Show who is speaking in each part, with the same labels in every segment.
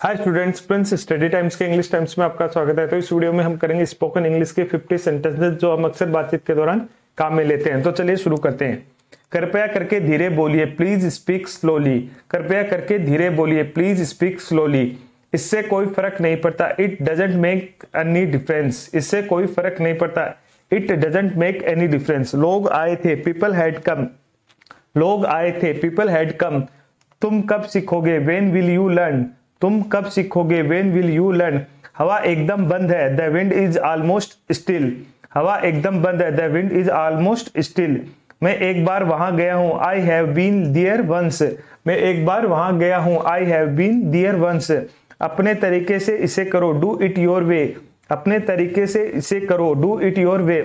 Speaker 1: Hi students, Prince study times के English times में आपका स्वागत है। तो इस वीडियो में हम करेंगे स्पोकन इंग्लिश के 50 सेंटेंसेस जो हम अक्सर बातचीत के दौरान काम में लेते हैं। तो चलिए शुरू करते हैं। कृपया करके धीरे बोलिए, प्लीज स्पीक स्लोली। कृपया करके धीरे बोलिए, प्लीज स्पीक स्लोली। इससे कोई फर्क नहीं पड़ता, it doesn't make any difference. इससे कोई फर्क नहीं पड़ता, it doesn't make any difference. लोग आए थे, पीपल हैड कम। लोग आए थे, पीपल हैड कम। तुम कब सीखोगे, व्हेन विल यू लर्न। तुम कब सीखोगे, व्हेन विल यू लर्न। हवा एकदम बंद है, the wind is almost still. हवा एकदम बंद है, the wind is almost still. मैं एक बार वहां गया हूं, I have been there once. मैं एक बार वहां गया हूं, I have been there once. अपने तरीके से इसे करो, डू इट योर वे। अपने तरीके से इसे करो, डू इट योर वे।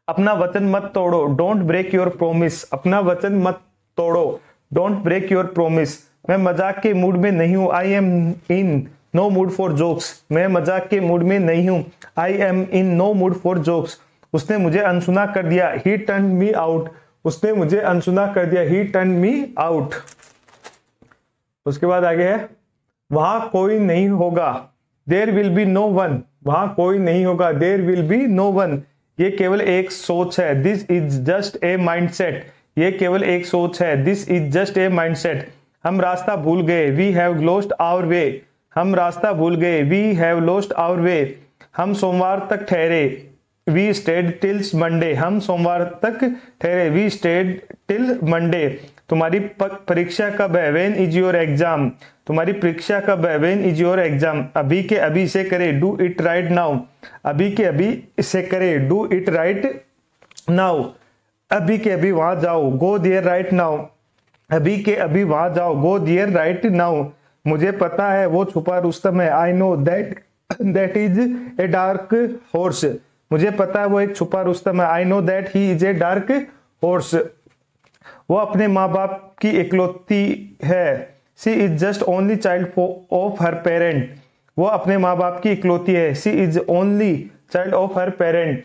Speaker 1: अपना वचन मत तोड़ो, डोंट ब्रेक योर प्रोमिस। अपना वचन मत तोड़ो, डोंट ब्रेक योर प्रोमिस। मैं मजाक के मूड में नहीं हूं, I am in no mood for jokes. मैं मजाक के मूड में नहीं हूं, I am in no mood for jokes. उसने मुझे अनसुना कर दिया, ही टर्न मी आउट। उसने मुझे अनसुना कर दिया, ही टर्न मी आउट। उसके बाद आगे है, वहां कोई नहीं होगा, there will be no one. वहां कोई नहीं होगा, there will be no one. ये केवल एक सोच है, this is just a mindset. ये केवल एक सोच है, this is just a mindset. हम रास्ता भूल गए, we have lost our way. हम रास्ता भूल गए, we have lost our way. हम सोमवार तक ठहरे, वी स्टेड टिल मंडे। हम सोमवार तक ठहरे, वी स्टेड टिल मंडे। तुम्हारी परीक्षा कब है, व्हेन इज योर एग्जाम। तुम्हारी परीक्षा कब है, व्हेन इज योर एग्जाम। अभी के अभी इसे करे, डू इट राइट नाउ। अभी के अभी इसे करे, डू इट राइट नाउ। अभी के अभी वहां जाओ, गो देयर राइट नाउ। अभी के अभी वहां जाओ, गो देयर राइट नाउ। मुझे पता है वो छुपा रुस्तम है, I know that is a dark horse. मुझे पता है वो एक छुपा रुस्तम है, I know that he is a dark horse. वो अपने माँ बाप की इकलौती है, she is just only child of her parent. वो अपने माँ बाप की इकलौती है, she is only child of her parent.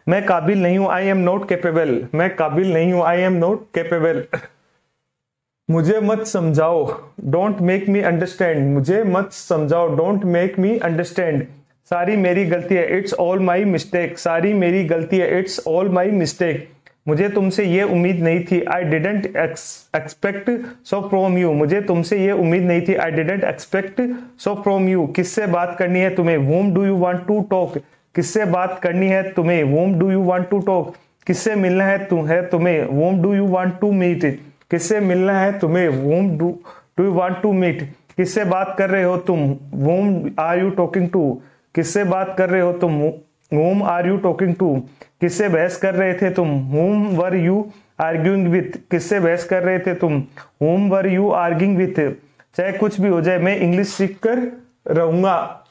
Speaker 1: मैं काबिल नहीं हूं, आई एम नॉट कैपेबल। मैं काबिल नहीं हूं, आई एम नॉट कैपेबल। मुझे मत समझाओ, डोंट मेक मी अंडरस्टैंड। मुझे मत समझाओ, डोंट मेक मी अंडरस्टैंड। सारी मेरी गलती है, इट्स ऑल माई मिस्टेक। सारी मेरी गलती है, इट्स ऑल माई मिस्टेक। मुझे तुमसे ये उम्मीद नहीं थी, I didn't expect so from you. मुझे तुमसे ये उम्मीद नहीं थी, I didn't expect so from you. किससे बात करनी है तुम्हें, whom do you want to talk। किससे बात करनी है तुम्हें, whom do you want to talk। किससे मिलना है तुम्हें, whom do you want to meet। किससे मिलना है तुम्हें, whom do you want to meet। किससे बात कर रहे हो तुम, whom are you talking to। किससे बात कर रहे हो तुम, whom are you talking to। किससे बहस कर रहे थे तुम, whom were you arguing with। किससे बहस कर रहे थे तुम, whom were you arguing with। चाहे कुछ भी हो जाए मैं इंग्लिश सीख कर रहूंगा,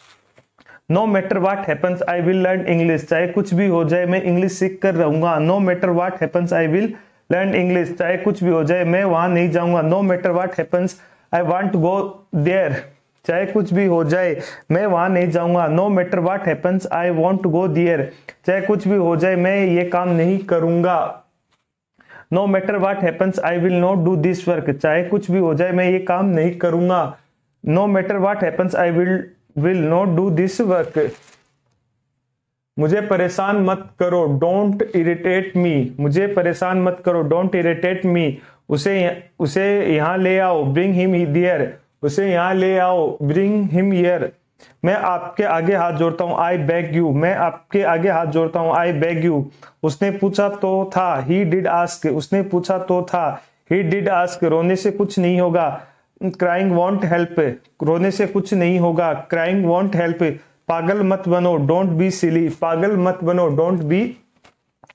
Speaker 1: no matter what happens I will learn English. चाहे कुछ भी हो जाए मैं इंग्लिश सीख कर रहूंगा, no matter what happens I will learn English. चाहे कुछ भी हो जाए मैं वहां नहीं जाऊंगा, no matter what happens I want to go there. चाहे कुछ भी हो जाए मैं वहां नहीं जाऊंगा, no matter what happens I want to go there. चाहे कुछ भी हो जाए मैं ये काम नहीं करूंगा, no matter what happens I will not do this work. चाहे कुछ भी हो जाए मैं ये काम नहीं करूंगा, no matter what happens I will not do this work. मुझे परेशान मत करो, डोंट इरिटेट मी। मुझे परेशान मत करो, डोंट इरिटेट मी। उसे यहाँ ले आओ, ब्रिंग हिम हियर। उसे यहाँ ले आओ, ब्रिंग हिम हियर। मैं आपके आगे हाथ जोड़ता हूँ, आई बेग यू। मैं आपके आगे हाथ जोड़ता हूँ, आई बेग यू। उसने पूछा तो था, ही डिड आस्क। उसने पूछा तो था, ही डिड आस्क। रोने से कुछ नहीं होगा, क्राइंग वॉन्ट हेल्प। रोने से कुछ नहीं होगा, क्राइंग वॉन्ट हेल्प। पागल मत बनो, डोंट बी सिली। पागल मत बनो, डोंट बी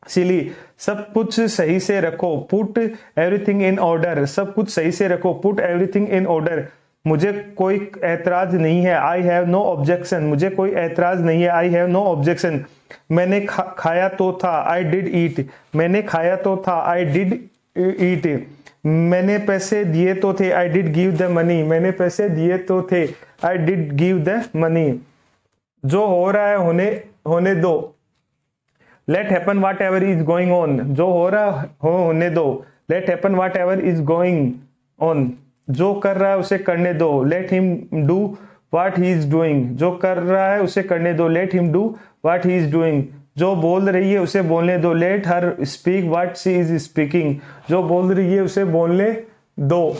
Speaker 1: सिली। सब कुछ सही से रखो, पुट एवरीथिंग इन ऑर्डर। सब कुछ सही से रखो, पुट एवरीथिंग इन ऑर्डर। मुझे कोई ऐतराज नहीं है, आई हैव नो ऑब्जेक्शन। मुझे कोई ऐतराज नहीं है, आई हैव नो ऑब्जेक्शन। मैंने खाया तो था, आई डिड ईट। मैंने खाया तो था, आई डिड ईट। मैंने पैसे दिए तो थे, I did give the money. मैंने पैसे दिए तो थे, I did give the money. जो हो रहा है होने दो, let happen whatever is going on. जो हो रहा हो होने दो, let happen whatever is going on. जो कर रहा है उसे करने दो, let him do what he is doing. जो कर रहा है उसे करने दो, let him do what he is doing. जो बोल रही है उसे बोलने दो, let her speak what she is speaking. जो बोल रही है उसे बोलने दो,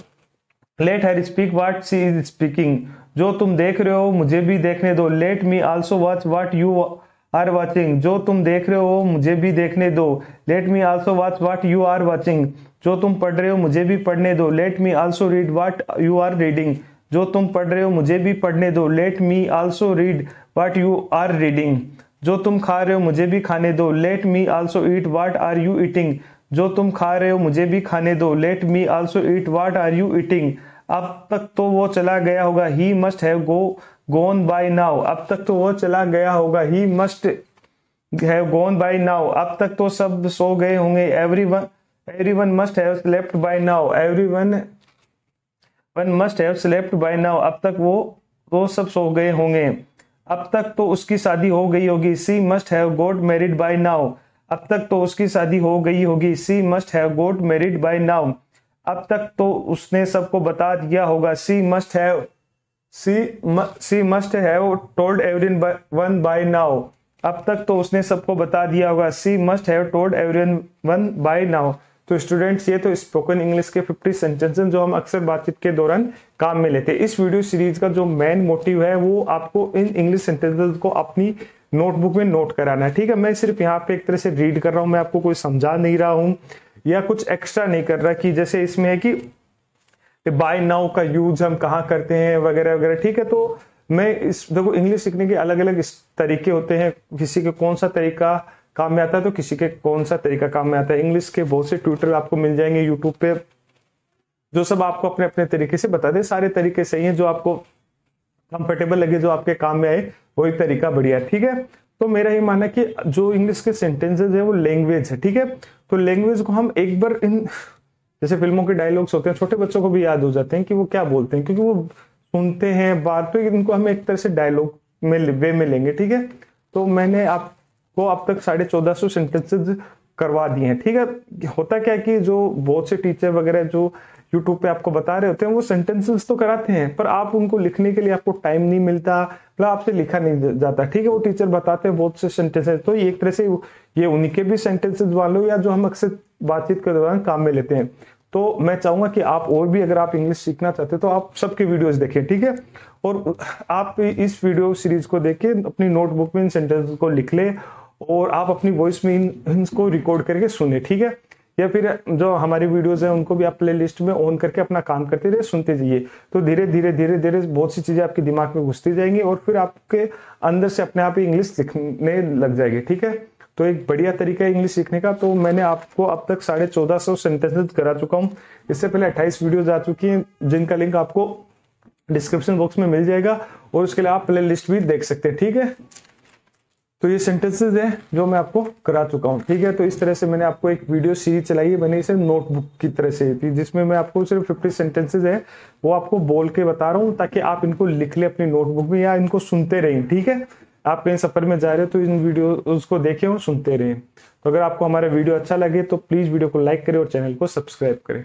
Speaker 1: let her speak what she is speaking. जो तुम देख रहे हो मुझे भी देखने दो, let me also watch what you are watching. जो तुम देख रहे हो मुझे भी देखने दो, let me also watch what you are watching. जो तुम पढ़ रहे हो मुझे भी पढ़ने दो, let me also read what you are reading. जो तुम पढ़ रहे हो मुझे भी पढ़ने दो, let me also read what you are reading. जो तुम खा रहे हो मुझे भी खाने दो, let me also eat what are you eating. जो तुम खा रहे हो मुझे भी खाने दो, let me also eat what are you eating. अब तक तो वो चला गया होगा, he must have gone by now. अब तक तो वो चला गया होगा, he must have gone by now. अब तक तो सब सो गए होंगे, everyone must have slept by now. Everyone must have slept by now. अब तक वो सब सो गए होंगे। अब तक तो उसकी शादी हो गई होगी, she must have got married by now. अब तक तो उसकी शादी हो गई होगी, she must have got married by now. अब तक तो उसने सबको बता दिया होगा, she must have told everyone by now. अब तक तो उसने सबको बता दिया होगा, she must have told everyone by now. तो स्टूडेंट्स ये तो स्पोकन इंग्लिश के 50 सेंटेंसेस जो हम अक्सर बातचीत के दौरान काम में लेते हैं। इस वीडियो सीरीज का जो मेन मोटिव है वो आपको इन इंग्लिश सेंटेंसेस को अपनी नोटबुक में नोट कराना है। ठीक है, मैं सिर्फ यहाँ पे एक तरह से रीड कर रहा हूँ, मैं आपको कोई समझा नहीं रहा हूँ या कुछ एक्स्ट्रा नहीं कर रहा कि जैसे इसमें है कि बाय नाउ का यूज हम कहाँ करते हैं वगैरह वगैरह। ठीक है, तो मैं इस देखो इंग्लिश सीखने के अलग अलग तरीके होते हैं, किसी के कौन सा तरीका काम में आता है तो किसी के कौन सा तरीका काम में आता है। इंग्लिश के बहुत से ट्यूटर आपको मिल जाएंगे यूट्यूब पे जो सब आपको अपने अपने तरीके से बता दे। सारे तरीके सही हैं, जो आपको कंफर्टेबल लगे, जो आपके काम में आए वही तरीका बढ़िया है। ठीक है, तो मेरा ये मानना है कि जो इंग्लिश के सेंटेंसेस है वो लैंग्वेज है। ठीक है, तो लैंग्वेज को हम एक बार इन जैसे फिल्मों के डायलॉग्स होते हैं, छोटे बच्चों को भी याद हो जाते हैं कि वो क्या बोलते हैं, क्योंकि वो सुनते हैं बात, तो इनको हम एक तरह से डायलॉग में वे में लेंगे। ठीक है, तो मैंने आपको अब तक 1450 सेंटेंसेस करवा दिए हैं। ठीक है, होता क्या है कि जो बहुत से टीचर वगैरह जो यूट्यूब पे आपको बता रहे होते हैं वो सेंटेंसेस तो कराते हैं, पर आप उनको लिखने के लिए आपको टाइम नहीं मिलता, मतलब आपसे लिखा नहीं जाता। ठीक है, वो टीचर बताते हैं बहुत से सेंटेंसेस, तो एक तरह से ये उन्हीं के भी सेंटेंसेस वालों या जो हम अक्सर बातचीत के दौरान काम में लेते हैं। तो मैं चाहूंगा कि आप और भी अगर आप इंग्लिश सीखना चाहते हैं तो आप सबके वीडियोस देखें। ठीक है, और आप इस वीडियो सीरीज को देख के अपनी नोटबुक में इन सेंटेंसेस को लिख ले और आप अपनी वॉइस में इनको रिकॉर्ड करके सुने। ठीक है, या फिर जो हमारी वीडियोस हैं उनको भी आप प्ले लिस्ट में ऑन करके अपना काम करते रहिए, सुनते जाइए। तो धीरे धीरे बहुत सी चीजें आपके दिमाग में घुसती जाएंगी और फिर आपके अंदर से अपने आप ही इंग्लिश सीखने लग जाएगी। ठीक है, तो एक बढ़िया तरीका है इंग्लिश सीखने का। तो मैंने आपको अब तक 1450 सेंटेंसेस करा चुका हूँ। इससे पहले 28 वीडियोज आ चुकी हैं जिनका लिंक आपको डिस्क्रिप्शन बॉक्स में मिल जाएगा और उसके लिए आप प्ले लिस्ट भी देख सकते हैं। ठीक है, तो ये सेंटेंसेस हैं जो मैं आपको करा चुका हूँ। ठीक है, तो इस तरह से मैंने आपको एक वीडियो सीरीज चलाई है, मैंने इसे नोटबुक की तरह से थी, जिसमें मैं आपको सिर्फ 50 सेंटेंसेस है वो आपको बोल के बता रहा हूँ ताकि आप इनको लिख ले अपनी नोटबुक में या इनको सुनते रहें। ठीक है, आप कहीं सफर में जा रहे हो तो इन वीडियो को देखें और सुनते रहें। तो अगर आपको हमारा वीडियो अच्छा लगे तो प्लीज वीडियो को लाइक करें और चैनल को सब्सक्राइब करें।